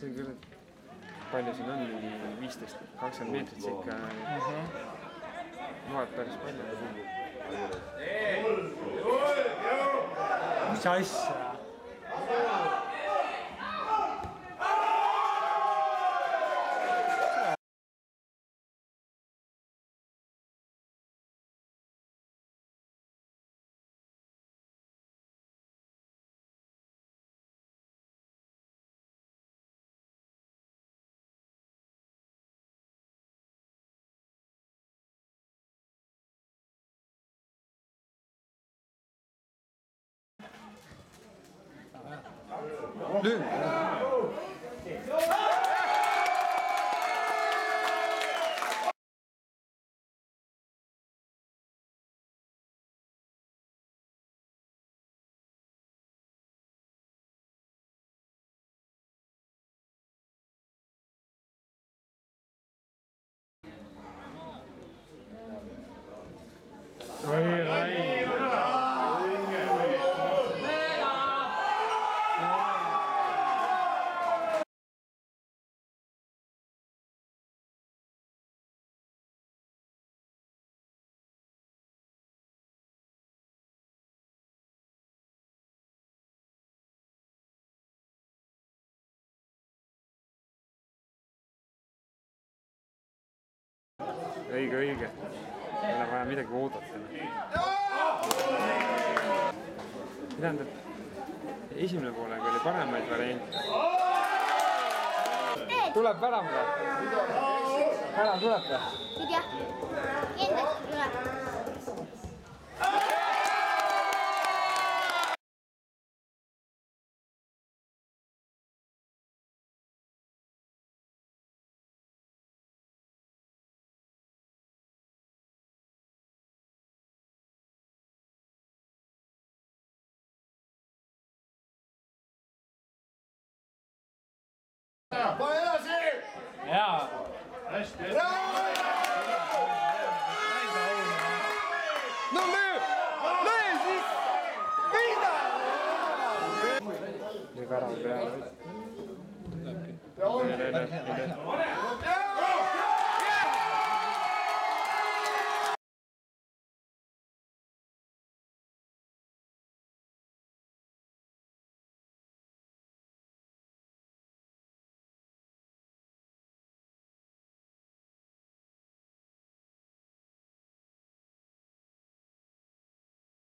see on küll, palju siin on, mingi 15-20 meetrit ikka loeb päris palju. Mis asja? Löön! Oi, Rai! Õige, õige. Ei ole vaja midagi oodata. Tähendab, esimene poolega oli paremaid variante. Tuleb värav või? Värav tuleb või? Ei tea. Kindlasti tuleb. Pane edasi! Jaa! Hästi! No löö! Löö siis! Mida! Või värav peale.